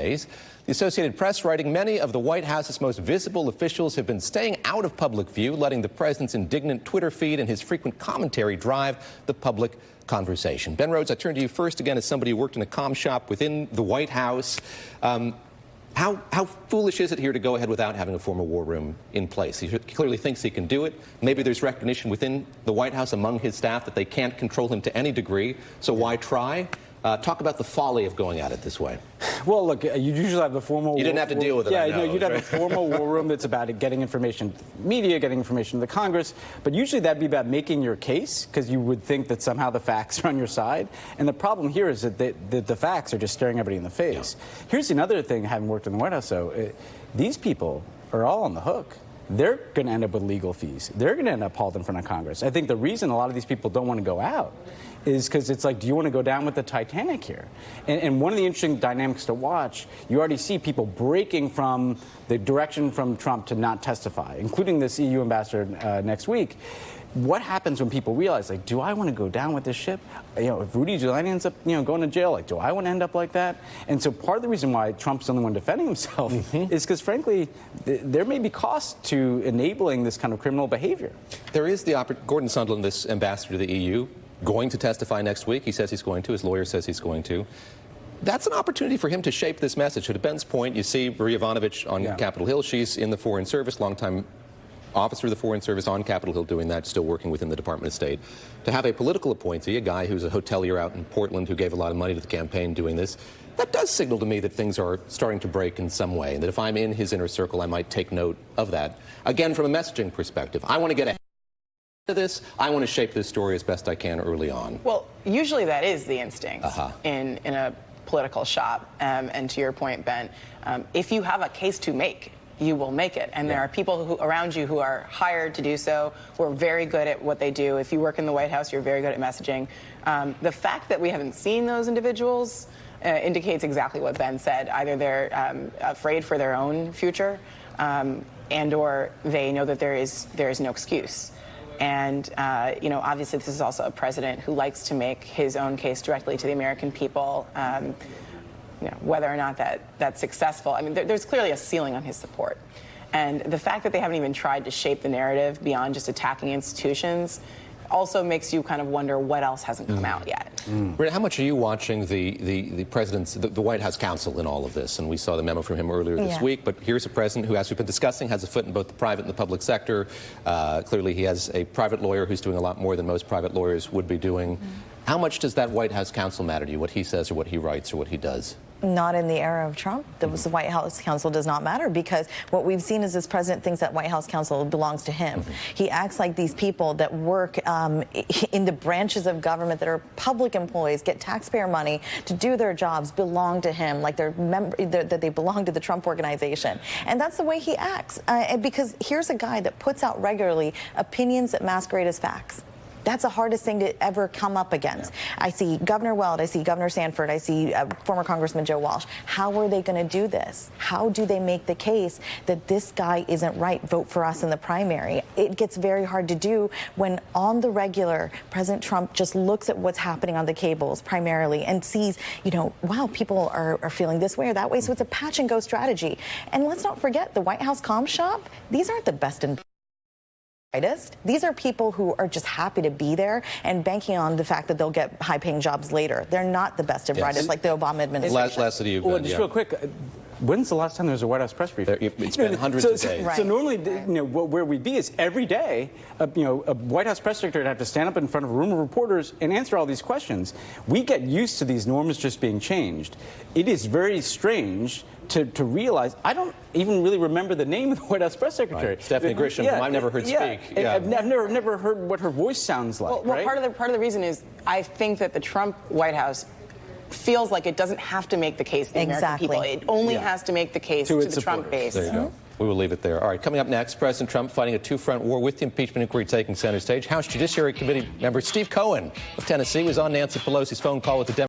The Associated Press writing, many of the White House's most visible officials have been staying out of public view, letting the president's indignant Twitter feed and his frequent commentary drive the public conversation. Ben Rhodes, I turn to you first again as somebody who worked in a comm shop within the White House. How foolish is it here to go ahead without having a formal war room in place? He clearly thinks he can do it. Maybe there's recognition within the White House among his staff that they can't control him to any degree, so why try? Talk about the folly of going at it this way. Well, look, you usually have the formal... You didn't have to deal with it, Yeah, I know, you'd have a formal war room that's about getting information to the media, getting information to the Congress, but usually that'd be about making your case, because you would think that somehow the facts are on your side. And the problem here is that the facts are just staring everybody in the face. Yeah. Here's another thing, having worked in the White House, though. These people are all on the hook. They're going to end up with legal fees. They're going to end up hauled in front of Congress. I think the reason a lot of these people don't want to go out is because it's like, do you want to go down with the Titanic here? And one of the interesting dynamics to watch, you already see people breaking from the direction from Trump to not testify, including this EU ambassador next week. What happens when people realize, like, do I want to go down with this ship? You know, if Rudy Giuliani ends up, going to jail, like, do I want to end up like that? And so part of the reason why Trump's the only one defending himself is because, frankly, there may be costs to enabling this kind of criminal behavior. There is the Gordon Sondland, this ambassador to the EU, going to testify next week. He says he's going to. His lawyer says he's going to. That's an opportunity for him to shape this message. To Ben's point, you see Marie Yovanovitch on Capitol Hill. She's in the Foreign Service, longtime officer of the Foreign Service on Capitol Hill doing that, still working within the Department of State. To have a political appointee, a guy who's a hotelier out in Portland who gave a lot of money to the campaign doing this, that does signal to me that things are starting to break in some way, and that if I'm in his inner circle, I might take note of that. Again, from a messaging perspective, I want to get ahead of this. I want to shape this story as best I can early on. Well, usually that is the instinct in a political shop. And to your point, Ben, if you have a case to make, you will make it. And there are people around you who are hired to do so, who are very good at what they do. If you work in the White House, you're very good at messaging. The fact that we haven't seen those individuals indicates exactly what Ben said. Either they're afraid for their own future, and or they know that there is no excuse. And, obviously this is also a president who likes to make his own case directly to the American people. Whether or not that's successful. I mean, there's clearly a ceiling on his support. And the fact that they haven't even tried to shape the narrative beyond just attacking institutions also makes you kind of wonder what else hasn't come out yet. How much are you watching the president's, the White House counsel in all of this? And we saw the memo from him earlier this week, but here's a president who, as we've been discussing, has a foot in both the private and the public sector. Clearly he has a private lawyer who's doing a lot more than most private lawyers would be doing. How much does that White House counsel matter to you, what he says or what he writes or what he does? Not in the era of Trump. The White House counsel does not matter, because what we've seen is this president thinks that White House counsel belongs to him. He acts like these people that work in the branches of government that are public employees, get taxpayer money to do their jobs, belong to him, like that they belong to the Trump organization. And that's the way he acts. Because here's a guy that puts out regularly opinions that masquerade as facts. That's the hardest thing to ever come up against. I see Governor Weld, I see Governor Sanford, I see former Congressman Joe Walsh. How are they going to do this? How do they make the case that this guy isn't right, vote for us in the primary? It gets very hard to do when on the regular, President Trump just looks at what's happening on the cables primarily and sees, wow, people are feeling this way or that way. So it's a patch and go strategy. And let's not forget the White House comm shop. These aren't the best in These are people who are just happy to be there and banking on the fact that they'll get high-paying jobs later. They're not the best and brightest like the Obama administration. Last of you, well, just real quick, when's the last time there was a White House press briefing? It's been hundreds of days. So normally, where we'd be is every day, a White House press secretary would have to stand up in front of a room of reporters and answer all these questions. We get used to these norms just being changed. It is very strange to realize, I don't even really remember the name of the White House press secretary. Right. Stephanie Grisham, whom I've never heard speak. I've never heard what her voice sounds like. Well, part of the reason is I think that the Trump White House feels like it doesn't have to make the case to the American people. It only has to make the case to the Trump base. There you go. We will leave it there. All right, coming up next, President Trump fighting a two-front war with the impeachment inquiry taking center stage. House Judiciary Committee member Steve Cohen of Tennessee was on Nancy Pelosi's phone call with the Democrats.